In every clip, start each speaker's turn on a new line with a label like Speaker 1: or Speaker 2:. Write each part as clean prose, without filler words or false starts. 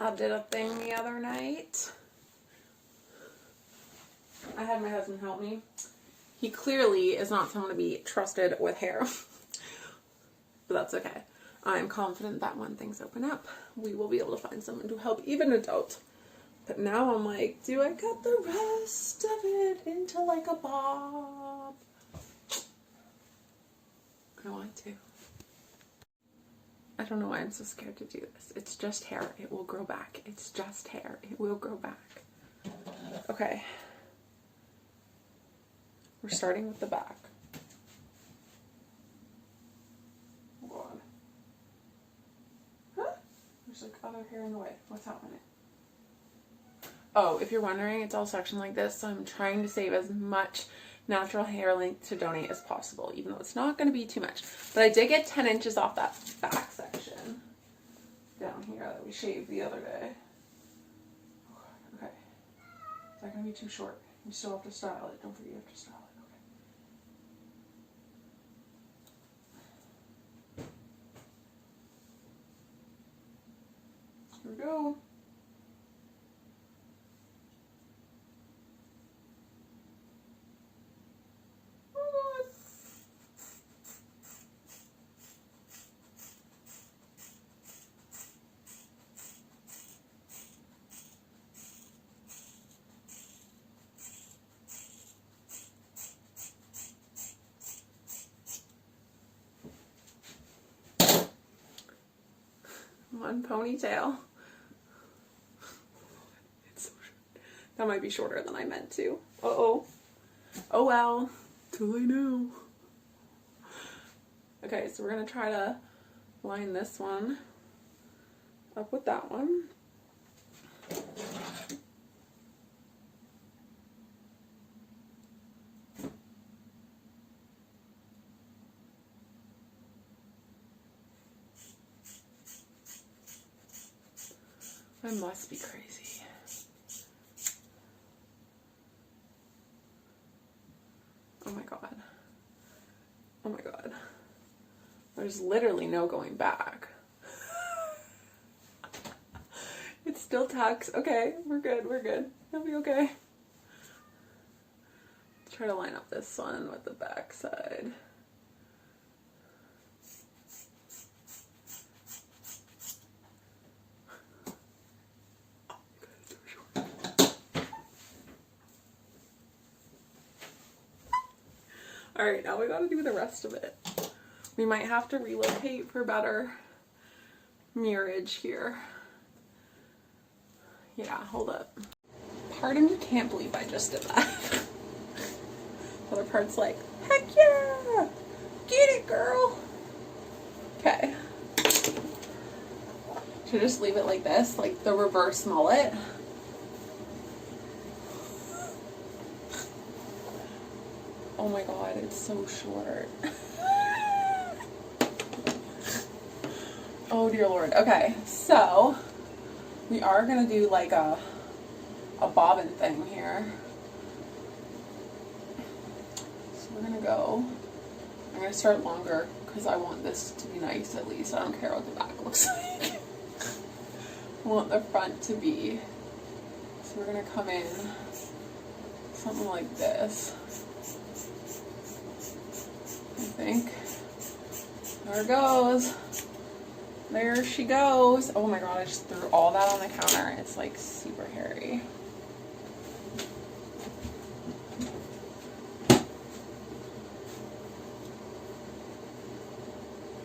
Speaker 1: I did a thing the other night. I had my husband help me. He clearly is not someone to be trusted with hair. But that's okay. I'm confident that when things open up, we will be able to find someone to help, even adult. But now I'm like, do I cut the rest of it into like a bob? I want to. I don't know why I'm so scared to do this. It's just hair. It will grow back. It's just hair. It will grow back. Okay. We're starting with the back. Hold on. Huh? There's like other hair in the way. What's happening? Oh, if you're wondering, it's all sectioned like this, so I'm trying to save as much natural hair length to donate as possible, even though it's not going to be too much. But I did get 10 inches off that back section down here that we shaved the other day. Okay. Is that going to be too short? You still have to style it. Don't forget you have to style it. Okay. Here we go. One ponytail. It's so short. That might be shorter than I meant to. Uh-oh. Oh well. Too late now. Okay, so we're going to try to line this one up with that one. I must be crazy. Oh my god. Oh my god. There's literally no going back. It still tucks. Okay, we're good, we're good. It'll be okay. Let's try to line up this one with the back side. Alright, now we gotta do the rest of it. We might have to relocate for better mirrorage here. Yeah, hold up. Part of me can't believe I just did that. The other part's like, heck yeah! Get it, girl! Okay. Should I just leave it like this? Like the reverse mullet? Oh my god, it's so short. Oh dear lord. Okay, so we are gonna do like a bobbin thing here. So we're gonna go, I'm gonna start longer because I want this to be nice at least. I don't care what the back looks like. I want the front to be. So we're gonna come in something like this. I think. There it goes. There she goes. Oh my god, I just threw all that on the counter. It's like super hairy.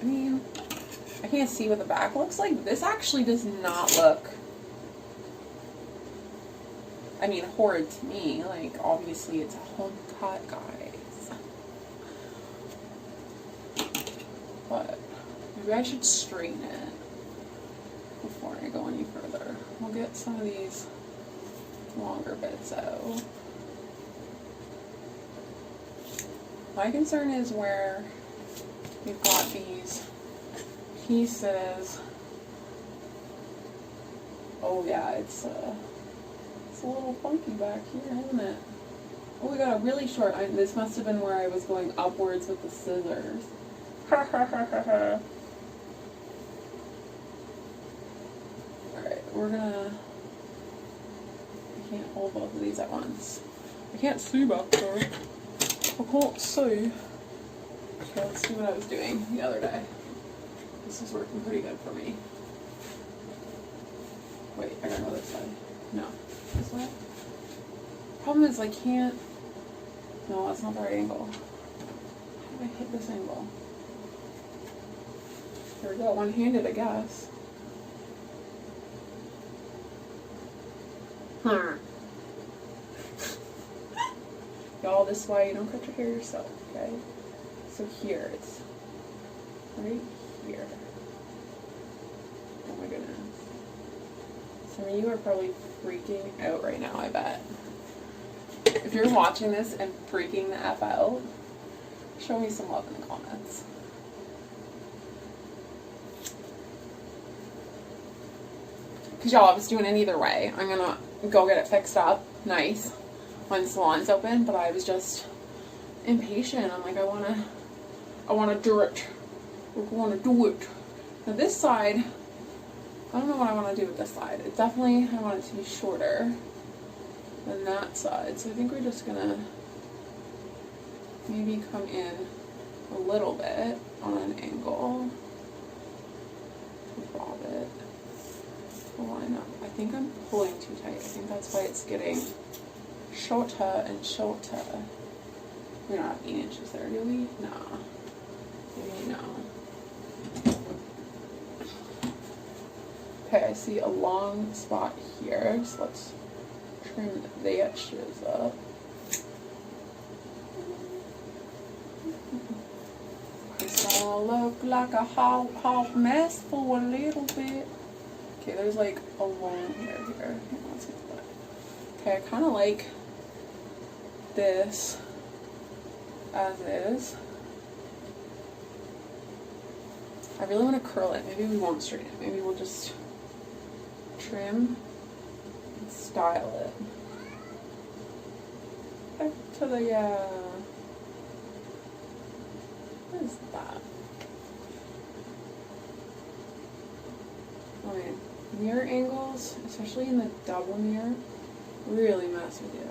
Speaker 1: I mean, I can't see what the back looks like. This actually does not look, I mean, horrid to me. Like, obviously it's a home cut, guys. But maybe I should straighten it before I go any further. We'll get some of these longer bits out. My concern is where we've got these pieces. Oh yeah, it's a little funky back here, isn't it? Oh, we got a really short. This must have been where I was going upwards with the scissors. Alright, we're gonna, I can't hold both of these at once. I can't see back there. I can't see. Okay, let's see what I was doing the other day. This is working pretty good for me. Wait, I gotta go this side. No. This way? Problem is I can't, no, that's not the right angle. How do I hit this angle? There we go, one-handed, I guess. Y'all, this is why you don't cut your hair yourself, okay? So here, it's right here. Oh my goodness. Some of you are probably freaking out right now, I bet. If you're watching this and freaking the F out, show me some love in the comments. Because y'all, I was doing it either way. I'm gonna go get it fixed up nice when salon's open, but I was just impatient. I'm like, I wanna do it. We're gonna do it. Now this side, I don't know what I want to do with this side. It definitely, I want it to be shorter than that side. So I think we're just gonna maybe come in a little bit on an angle. Bob it. Line up. I think I'm pulling too tight. I think that's why it's getting shorter and shorter. We don't have 8 inches there, do we? No. Maybe no. Okay, I see a long spot here, so let's trim the edges up. It's gonna look like a hot mess for a little bit. Okay, there's like a long hair here. Okay, I kind of like this as is. I really want to curl it. Maybe we won't straighten it. Maybe we'll just trim and style it. Back to the, what is that? I mean, mirror angles, especially in the double mirror, really mess with you.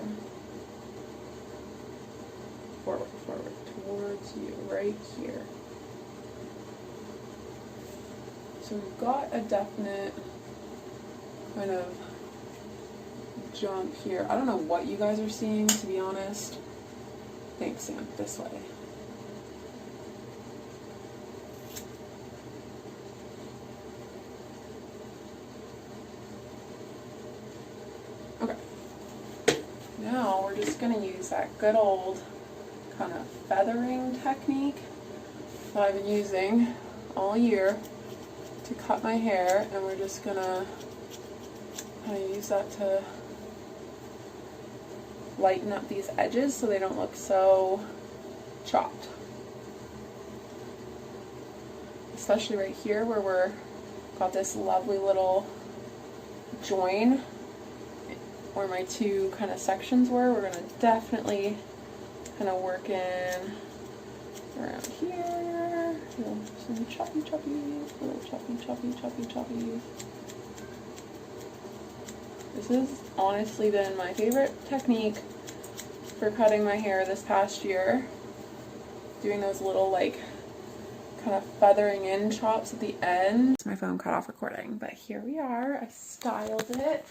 Speaker 1: Forward, forward, towards you, right here. So we've got a definite kind of jump here. I don't know what you guys are seeing, to be honest. Thanks, Sam. This way. Okay. Now we're just going to use that good old kind of feathering technique that I've been using all year to cut my hair, and we're just gonna kind of use that to lighten up these edges so they don't look so chopped. Especially right here where we're got this lovely little join where my two kind of sections were. We're gonna definitely kind of work in around here. Some choppy, little choppy. This has honestly been my favorite technique for cutting my hair this past year. Doing those little like kind of feathering in chops at the end. My phone cut off recording, but here we are. I styled it.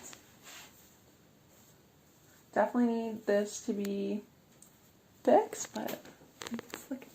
Speaker 1: Definitely need this to be fixed, but let's look at